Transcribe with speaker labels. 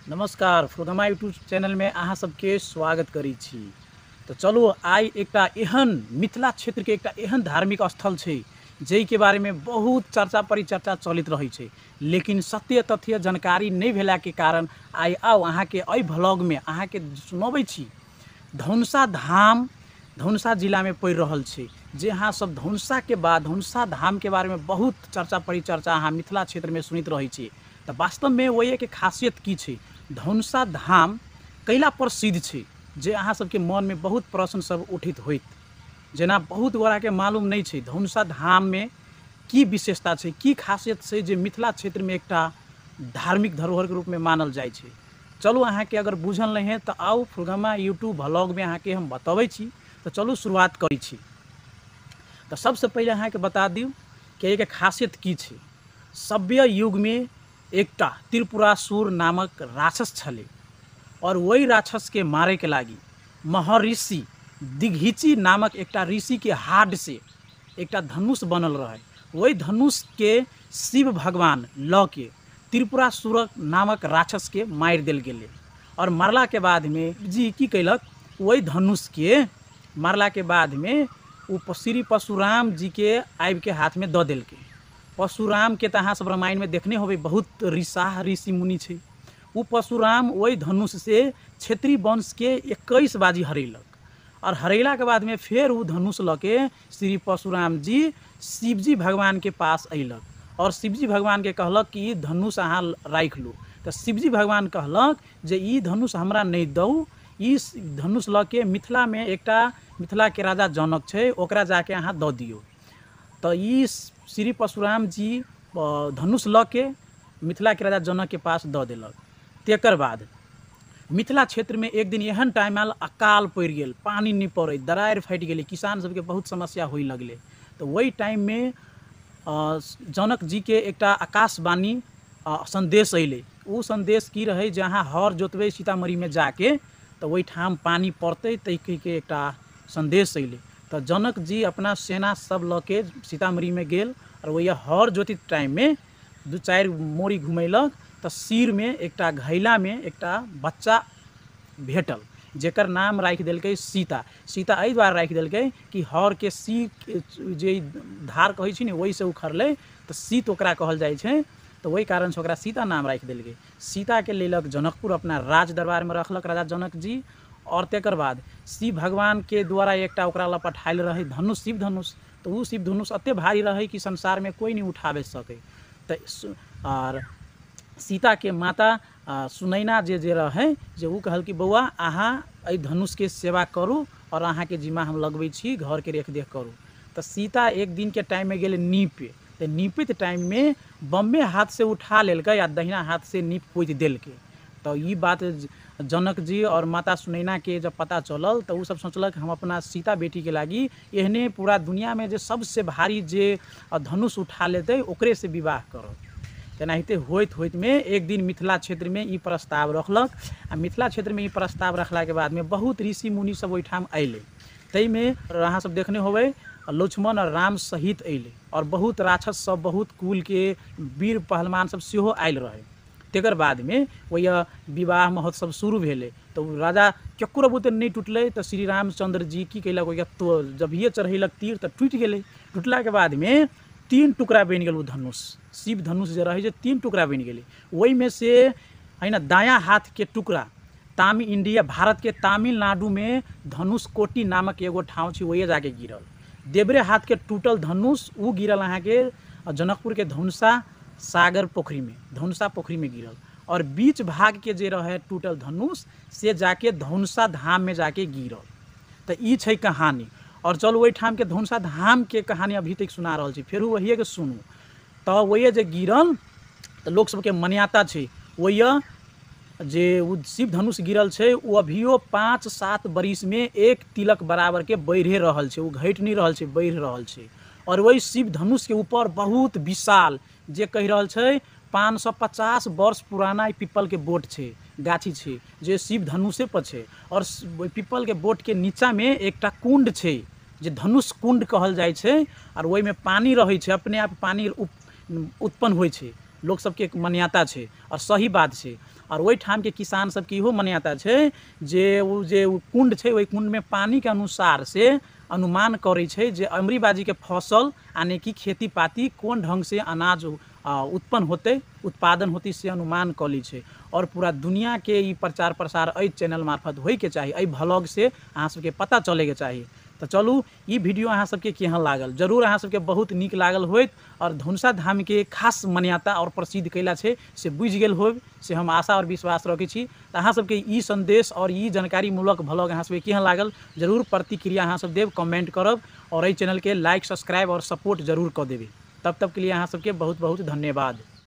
Speaker 1: नमस्कार फ्रोगमा YouTube channel में अहाँ सबके स्वागत करी छी। तो चलो आई एकटा एहन मिथिला क्षेत्र के एकटा एहन धार्मिक स्थल छै जै के बारे में बहुत चर्चा परिचर्चा चलित रही छै, लेकिन सत्य तथ्य जानकारी नहीं भेला के कारण आई आओ अहाँ के एहि व्लॉग में अहाँ के सुनबै छी। धनुषा धाम धनुषा जिला में पड़ रहल छै, जे अहाँ सब धनुषा के बाद धनुषा धाम के बारे में बहुत चर्चा परिचर्चा अहाँ मिथिला क्षेत्र में सुनित रही छी। तो वास्तव में वही के खासियत की छै, धनुषा धाम कैला प्रसिद्ध छै जे अहाँ सबके मन में बहुत प्रश्न सब उठित होइत, जेना बहुत गोरा के मालूम नहीं छै धनुषा धाम में की विशेषता छै, की खासियत छै जे मिथिला क्षेत्र में एकटा धार्मिक धरोहर के रूप में मानल जाय छै। चलू अहाँ के अगर बुझल नहीं है तो आओ फ्रोगमा यूट्यूब व्लॉग में अहाँ के हम बताबै छी। तो चलू शुरुआत करी छी। तो सबसे पहले अहाँ के बता दियौ कि एक खासियत की छै। सभ्य युग में एकटा त्रिपुरासुर नामक राक्षस छले और वही राक्षस के मारे के लागी महर्षि दिघिची नामक एकटा ऋषि के हाड से एकटा धनुष बनल रहे। वही धनुष के शिव भगवान ल के त्रिपुरासुर नामक राक्षस के मार देल गेले और मारला के बाद में जी की कैलक, वही धनुष के मारला के बाद में वो श्री परशुराम जी के आबि के हाथ में द दिल के। परशुराम के तो अहाँ सब रामायण में देखने होबे, बहुत ऋषा ऋषि मुनि छै। वो परशुराम वही धनुष से क्षेत्रीय वंश के 21 बाजी हरेलक और हरेला के बाद में फिर वो धनुष ल के श्री परशुराम जी शिवजी भगवान के पास अइलक और शिवजी भगवान के कहलक कि धनुष अहाँ राख लू। तो शिवजी भगवान कहलक जे ई धनुष हमरा नहीं दऊ, ई धनुष ल के मिथिला में एकटा मिथिला के राजा जनक छै ओकरा जाके अहाँ द दियो। तो ई श्री परशुराम जी धनुष ल के मिथिला के राजा जनक के पास द दिलक। तेकर बाद मिथिला क्षेत्र में एक दिन एहन टाइम आयल अकाल पड़ गेल, पानी नहीं पड़े, दरार फट गेले, किसान सबके बहुत समस्या होई लगले। तो वही टाइम में जनक जी के एकटा आकाशवाणी संदेश अइले। वो संदेश की रहे, जहाँ हर जोतबे सीतामढ़ी में जाके तो वही ठाम पानी पड़ते तै के एकटा संदेश अइले। तो जनक जी अपना सेना सब ल के सीतामढ़ी में गेल और वही हर जोतित टाइम में 2-4 मोरी घुमैलक। तो सिर में एकटा घैला में एकटा बच्चा भेटल जेकर नाम राखि देलकै सीता। सीता एहि दुआरे राखि देलकै कि हर के सी जे धार कहै छै ने वही से उखड़लै तो सीत ओकरा कहल जाइ छै। तो वही कारण से ओकरा सीता नाम राखि देलकै। सीता के लेलक जनकपुर अपना राज दरबार में रखलक राजा जनक जी। और तेकर बाद शिव भगवान के द्वारा एकटा ओकरा ला पठायल रहे धनुष, शिव धनुष। तो वो शिव धनुष अते भारी रहे कि संसार में कोई नहीं उठावे सके। तो और सीता के माता सुनैना जे रहे जे वो कहल कि बौआ अहाँ एहि धनुष के सेवा करू और अहाँ के जिम्मा हम लगबै छी, घर के रेख देख करू। तो सीता एक दिन के टाइम में गेले नीपे। तो नीपित टाइम में बम्बे हाथ से उठा लेलकै या दहिना हाथ से नीप पोति देलकै। तो ये बात जनक जी और माता सुनैना के जब पता चलल तो वो सब सोचलक हम अपना सीता बेटी के लागी एहने पूरा दुनिया में जो सबसे भारी जे धनुष उठा लेते ओकरे से विवाह करब। तेनाहिते होइत होइत में एक दिन मिथिला क्षेत्र में ई प्रस्ताव रखलक। आ मिथिला क्षेत्र में ई प्रस्ताव रखला के बाद में बहुत ऋषि मुनि सब ओहिठाम अइले। तै में अहाँ सब देखने होबे लक्ष्मण और राम सहित अइले और बहुत राक्षस सब, बहुत कुल के वीर पहलवान सब सेहो आयल रहे। तेकर बाद में वही विवाह महोत्सव शुरू भेले। तो राजा केकरो बुते नहीं टूटले। तो श्री रामचंद्र जी की कैलक तो जब ये चढ़ेलक तीर तो टूट गेले। टूटला के बाद में 3 टुकड़ा बन गेल। धनुष शिव धनुष जो रहे 3 टुकड़ा बन गेले। वही में से है ना दायां हाथ के टुकड़ा इंडिया भारत के तमिलनाडु में धनुष कोटी नामक एगो ठाव छै वही जाके गिरल। देवरे हाथ के टूटल धनुष वो गिरल अहाँ के जनकपुर के धनुषा सागर पोखरी में, धनुषा पोखरी में गिरल। और बीच भाग के जे रहे टूटल धनुष से जाके धनुषा धाम में जाके गिरल। तो ई छै कहानी। और चलो वही ठाम के धनुषा धाम के कहानी अभी तक सुना रहल छी, फिर वही के सुनू। तो वही जे गिरल तो लोग सबके मान्यता छै वही जे वो शिव धनुष गिरल छै वो अभियो 5-7 बरिस में 1 तिलक बराबर के बढ़े रहल छै, वो घट नहीं रहल छै, बढ़ रहल छै। और वही शिव धनुष के ऊपर बहुत विशाल जे कह रहल छै 550 वर्ष पुराना पीपल के बोट छै, गाछी छै जे शिव धनुषे पर छै। और पीपल के बोट के नीचा में एकटा कुंड छै जे धनुष कुंड कहल जाइ छै। और वही में पानी रहे छै, अपने आप पानी उत्पन्न होइ छै। लोग सबके मान्यता छै और सही बात छै। और वही ठाम के किसान सबके इहो मान्यता छै जे उ कुंड छै ओहि कुंड में पानी के अनुसार से अनुमान करे छै जे अमरी बाजी के फसल यानी कि खेती पाती कौन ढंग से अनाज उत्पन्न होते उत्पादन होती से अनुमान कली छै। और पूरा दुनिया के ई प्रचार प्रसार एहि चैनल मार्फत होय के चाहिए, एहि व्लॉग से अहाँ सबके पता चले के चाहिए। तो चलू ई वीडियो अहाँ सबके केहन लागल, जरूर अहाँ सबके बहुत नीक लागल होइत और धनुषा धाम के खास मान्यता और प्रसिद्ध कैला छै से बुझ गेल होब से हम आशा और विश्वास रखै छी। तो अहाँ सबके ई संदेश और ई जानकारी मूलक व्लॉग अहाँ सबके केहन लागल जरूर प्रतिक्रिया अहाँ सब देव, कमेंट करब और एहि चैनल के लाइक सब्सक्राइब और सपोर्ट जरूर कर देबे। तब तक के लिए अहाँ सबके बहुत बहुत धन्यवाद।